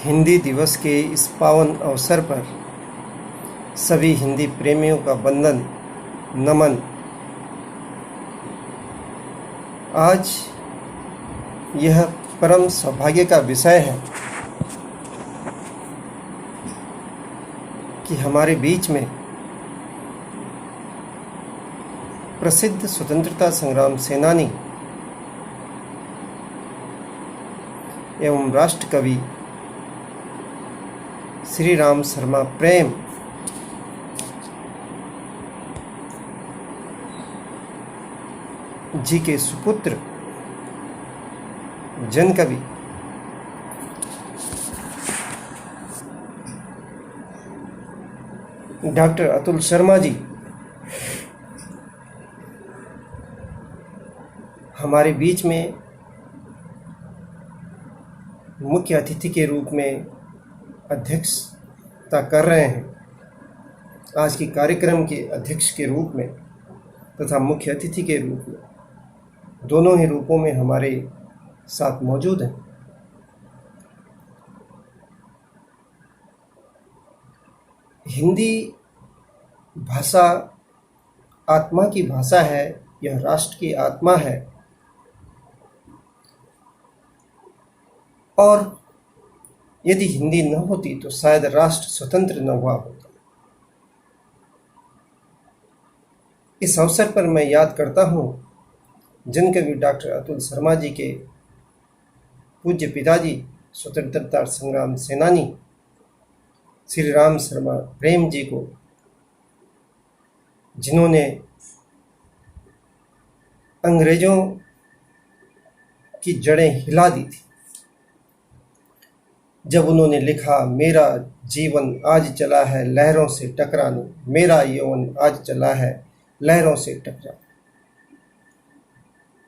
हिंदी दिवस के इस पावन अवसर पर सभी हिंदी प्रेमियों का वंदन नमन। आज यह परम सौभाग्य का विषय है कि हमारे बीच में प्रसिद्ध स्वतंत्रता संग्राम सेनानी एवं राष्ट्र कवि श्री राम शर्मा प्रेम जी के सुपुत्र जन कवि डॉक्टर अतुल शर्मा जी हमारे बीच में मुख्य अतिथि के रूप में अध्यक्षता कर रहे हैं। आज के कार्यक्रम के अध्यक्ष के रूप में तथा मुख्य अतिथि के रूप में, दोनों ही रूपों में हमारे साथ मौजूद हैं। हिंदी भाषा आत्मा की भाषा है, यह राष्ट्र की आत्मा है और यदि हिंदी न होती तो शायद राष्ट्र स्वतंत्र न हुआ होता। इस अवसर पर मैं याद करता हूँ जन कवि डॉक्टर अतुल शर्मा जी के पूज्य पिताजी स्वतंत्रता संग्राम सेनानी श्री राम शर्मा प्रेम जी को, जिन्होंने अंग्रेजों की जड़ें हिला दी थी। जब उन्होंने लिखा, मेरा जीवन आज चला है लहरों से टकराने, मेरा यौवन आज चला है लहरों से टकराने।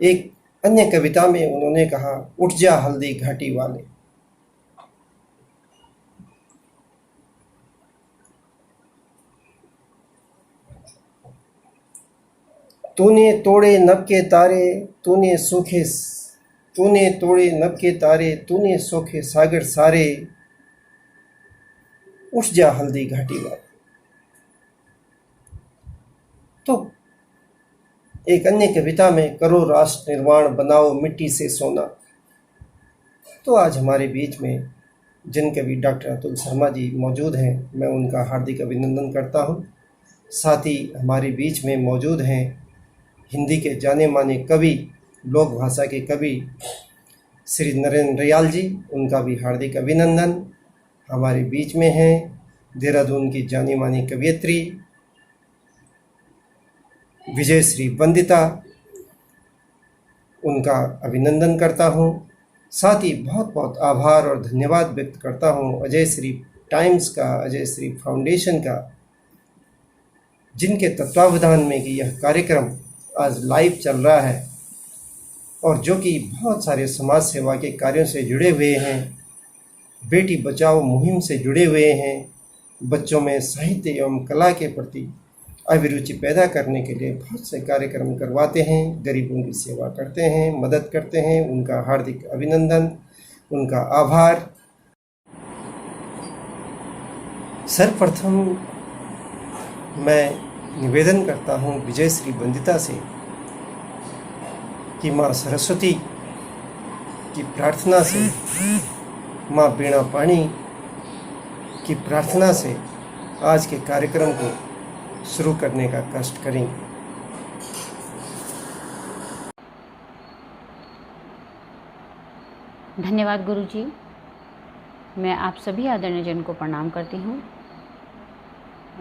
एक अन्य कविता में उन्होंने कहा, उठ जा हल्दी घाटी वाले। तूने तोड़े नभ के तारे, तूने तोड़े नभ के तारे, तूने सोखे सागर सारे, उठ जा हल्दी घाटी वाले। तो एक अन्य कविता में, करो राष्ट्र निर्माण बनाओ मिट्टी से सोना। तो आज हमारे बीच में जिन कवि डॉक्टर अतुल शर्मा जी मौजूद हैं, मैं उनका हार्दिक अभिनंदन करता हूं। साथ ही हमारे बीच में मौजूद हैं हिंदी के जाने माने कवि, लोक भाषा के कवि श्री नरेंद्र रियाल जी, उनका भी हार्दिक अभिनंदन। हमारे बीच में हैं देहरादून की जानी मानी कवयित्री विजय श्री वंदिता, उनका अभिनंदन करता हूं। साथ ही बहुत बहुत आभार और धन्यवाद व्यक्त करता हूं अजय श्री टाइम्स का, अजय श्री फाउंडेशन का, जिनके तत्वावधान में कि यह कार्यक्रम आज लाइव चल रहा है और जो कि बहुत सारे समाज सेवा के कार्यों से जुड़े हुए हैं, बेटी बचाओ मुहिम से जुड़े हुए हैं, बच्चों में साहित्य एवं कला के प्रति अभिरुचि पैदा करने के लिए बहुत से कार्यक्रम करवाते हैं, गरीबों की सेवा करते हैं, मदद करते हैं। उनका हार्दिक अभिनंदन, उनका आभार। सर्वप्रथम मैं निवेदन करता हूँ विजय श्री वंदिता से कि माँ सरस्वती की प्रार्थना से, माँ बीणा पाणी की प्रार्थना से आज के कार्यक्रम को शुरू करने का कष्ट करेंगे। धन्यवाद गुरुजी। मैं आप सभी आदरणीय जन को प्रणाम करती हूँ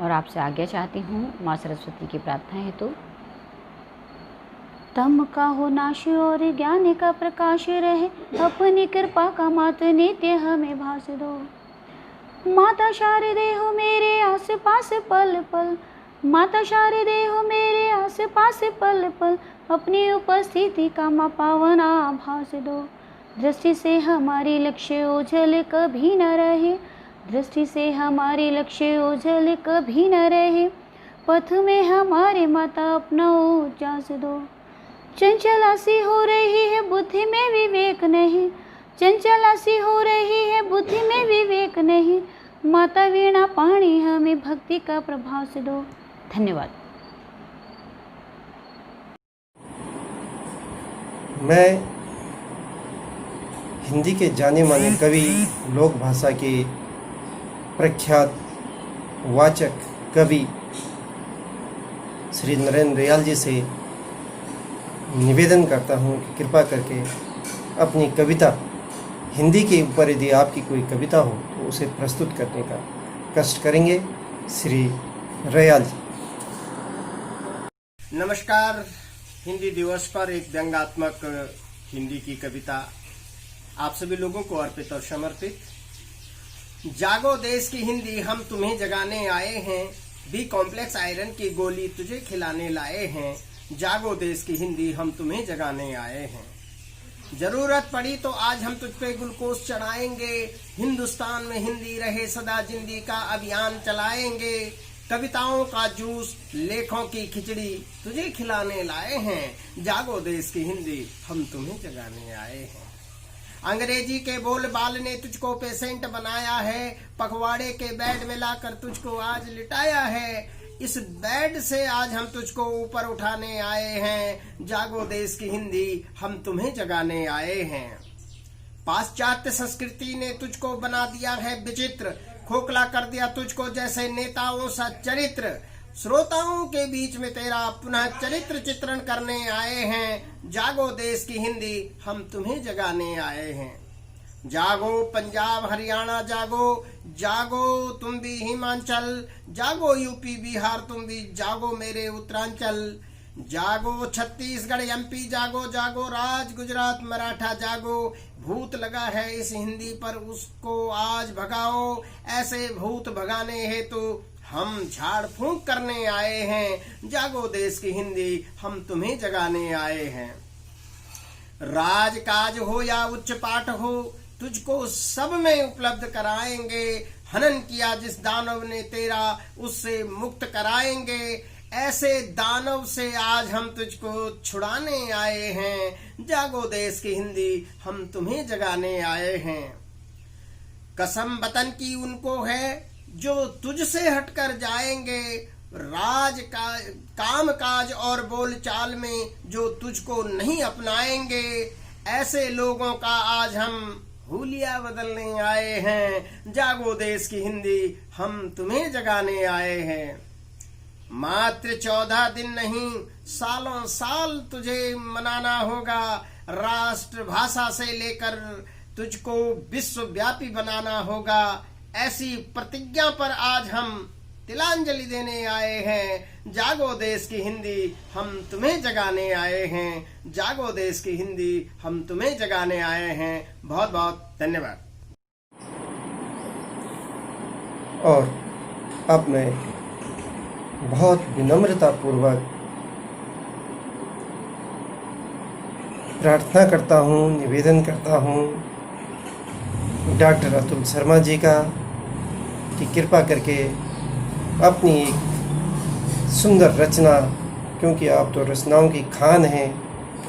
और आपसे आज्ञा चाहती हूँ माँ सरस्वती की प्रार्थना हेतु। तम का हो नाश और ज्ञान का प्रकाश रहे, अपनी कृपा का मात नित्य हमें भास दो। माता शारदे हो मेरे आस पास पल पल, माता शारदे हो मेरे आस पास पल पल, अपनी उपस्थिति का माँ पावन आभास दो। दृष्टि से हमारी लक्ष्य ओझल कभी न रहे, दृष्टि से हमारी लक्ष्य ओझल कभी न रहे, पथ में हमारे माता अपना उजास दो। चंचला सी हो रही है बुद्धि में विवेक नहीं, चंचला सी हो रही है बुद्धि में विवेक नहीं। माता वीणा पाणी हमें भक्ति का प्रभास दो। धन्यवाद। मैं हिंदी के जाने माने कवि, लोक भाषा के प्रख्यात वाचक कवि श्री नरेंद्र रियाल जी से निवेदन करता हूँ कि कृपा करके अपनी कविता हिंदी के ऊपर यदि आपकी कोई कविता हो तो उसे प्रस्तुत करने का कष्ट करेंगे। श्री रियाल जी। नमस्कार। हिंदी दिवस पर एक व्यंग्यात्मक हिंदी की कविता आप सभी लोगों को अर्पित और समर्पित। जागो देश की हिंदी हम तुम्हें जगाने आए हैं, बी कॉम्प्लेक्स आयरन की गोली तुझे खिलाने लाए हैं। जागो देश की हिंदी हम तुम्हें जगाने आए हैं। जरूरत पड़ी तो आज हम तुझ पे ग्लूकोज चढ़ाएंगे, हिंदुस्तान में हिंदी रहे सदा जिंदगी का अभियान चलाएंगे। कविताओं का जूस, लेखों की खिचड़ी तुझे खिलाने लाए हैं। जागो देश की हिंदी हम तुम्हें जगाने आए हैं। अंग्रेजी के बोलबाल ने तुझको पेशेंट बनाया है, पखवाड़े के बेड में लाकर तुझको आज लिटाया है। इस बेड से आज हम तुझको ऊपर उठाने आए हैं। जागो देश की हिंदी हम तुम्हें जगाने आए हैं। पाश्चात्य संस्कृति ने तुझको बना दिया है विचित्र, खोखला कर दिया तुझको जैसे नेताओं सा चरित्र। श्रोताओं के बीच में तेरा पुनः चरित्र चित्रण करने आए हैं। जागो देश की हिंदी हम तुम्हें जगाने आए हैं। जागो पंजाब हरियाणा जागो, जागो तुम भी हिमाचल, जागो यूपी बिहार तुम भी जागो मेरे उत्तरांचल। जागो छत्तीसगढ़ एमपी जागो, जागो राज गुजरात मराठा जागो। भूत लगा है इस हिंदी पर उसको आज भगाओ, ऐसे भूत भगाने हेतु हम झाड़ फूंक करने आए हैं। जागो देश की हिंदी हम तुम्हें जगाने आए हैं। राज काज हो या उच्च पाठ हो तुझको सब में उपलब्ध कराएंगे। हनन किया जिस दानव ने तेरा उससे मुक्त कराएंगे। ऐसे दानव से आज हम तुझको छुड़ाने आए हैं। जागो देश की हिंदी हम तुम्हें जगाने आए हैं। कसम वतन की उनको है जो तुझसे हटकर जाएंगे। राज का काम काज और बोल चाल में जो तुझको नहीं अपनाएंगे। ऐसे लोगों का आज हम हुलिया बदलने आए हैं। जागो देश की हिंदी हम तुम्हें जगाने आए हैं। मात्र 14 दिन नहीं सालों साल तुझे मनाना होगा। राष्ट्र भाषा से लेकर तुझको विश्वव्यापी बनाना होगा। ऐसी प्रतिज्ञा पर आज हम तिलांजलि देने आए हैं। जागो देश की हिंदी हम तुम्हें जगाने आए हैं। जागो देश की हिंदी हम तुम्हें जगाने आए हैं। बहुत बहुत धन्यवाद। और अब मैं बहुत विनम्रता पूर्वक प्रार्थना करता हूँ, निवेदन करता हूँ डॉक्टर अतुल शर्मा जी का कि कृपा करके अपनी एक सुंदर रचना, क्योंकि आप तो रचनाओं की खान हैं,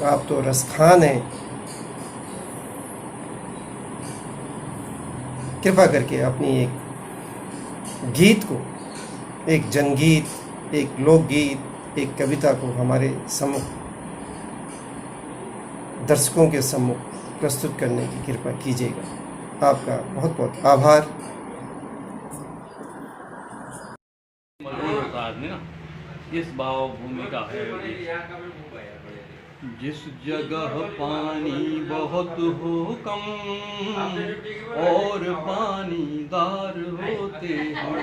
आप तो रसखान हैं, कृपा करके अपनी एक गीत को, एक जनगीत, एक लोकगीत, एक कविता को हमारे सम्मुख दर्शकों के सम्मुख प्रस्तुत करने की कृपा कीजिएगा। आपका बहुत बहुत आभार। इस भाव भूमिका है। जिस जगह पानी बहुत हो कम और पानीदार होते हम,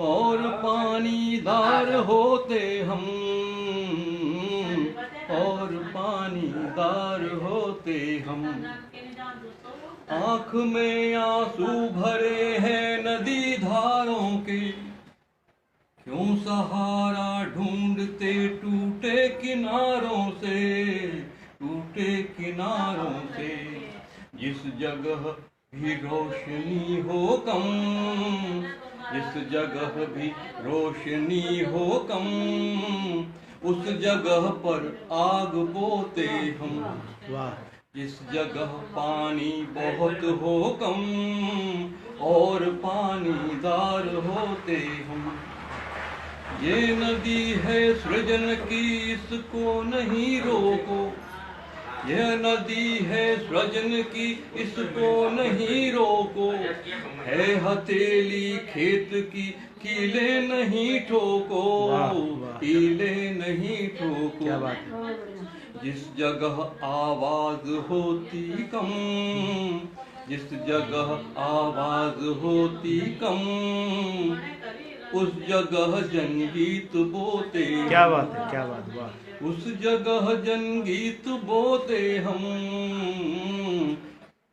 और पानीदार होते हम, और पानीदार होते हम। आँख में आंसू भरे हैं नदी धारों के, क्यों सहारा ढूंढते टूटे किनारों से, टूटे किनारों से। जिस जगह भी रोशनी हो कम, जिस जगह भी रोशनी हो कम, उस जगह पर आग बोते हम। जिस जगह पानी बहुत हो कम और पानीदार होते हम। ये नदी है सृजन की, इसको नहीं रोको। यह नदी है सृजन की, इसको नहीं रोको। है हथेली खेत की, कीले नहीं ठोको। कीले नहीं ठोको। क्या बात है। जिस जगह आवाज होती कम, जिस जगह आवाज होती कम, उस जगह जनगीत बोते। क्या बात है, क्या बात, वाह। उस जगह जनगीत बोते हम,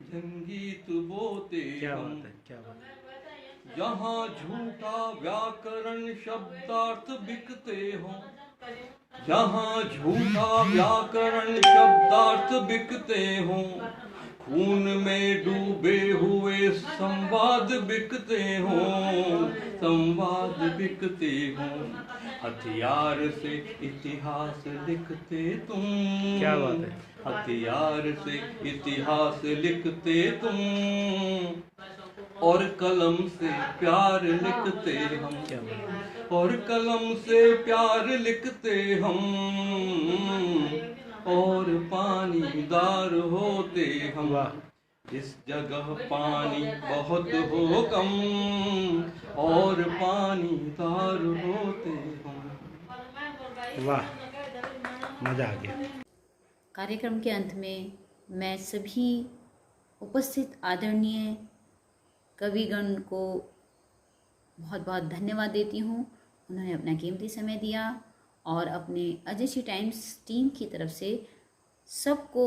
जनगीत बोते क्या हम। बात है, क्या बात है। जहाँ झूठा व्याकरण शब्दार्थ बिकते हों, जहाँ झूठा व्याकरण शब्दार्थ बिकते हों, खून में डूबे हुए संवाद बिकते हों, संवाद बिकते हों। हथियार से इतिहास लिखते तुम। क्या बात है। हथियार से इतिहास लिखते तुम, और कलम से प्यार लिखते हम। क्या बात है। और कलम से प्यार लिखते हम, और पानीदार होते हम। वाह। जिस जगह पानी बहुत हो कम और पानीदार होते हम। वाह, मजा आ गया। कार्यक्रम के अंत में मैं सभी उपस्थित आदरणीय कविगण को बहुत बहुत धन्यवाद देती हूँ। उन्होंने अपना कीमती समय दिया और अपने अजय टाइम्स टीम की तरफ से सबको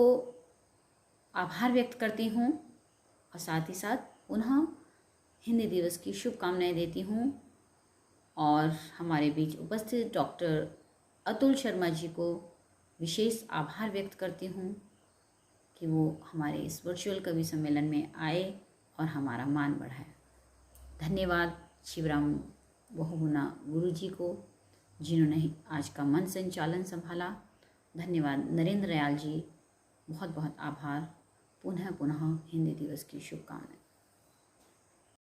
आभार व्यक्त करती हूँ और साथ ही साथ पुनः हिंदी दिवस की शुभकामनाएं देती हूँ। और हमारे बीच उपस्थित डॉक्टर अतुल शर्मा जी को विशेष आभार व्यक्त करती हूँ कि वो हमारे इस वर्चुअल कवि सम्मेलन में आए और हमारा मान बढ़ाए। धन्यवाद शिवराम बहुगुना गुरु जी को, जिन्होंने आज का मन संचालन संभाला। धन्यवाद नरेंद्र दयाल जी, बहुत बहुत आभार। पुनः पुनः हिंदी दिवस की शुभकामनाएं।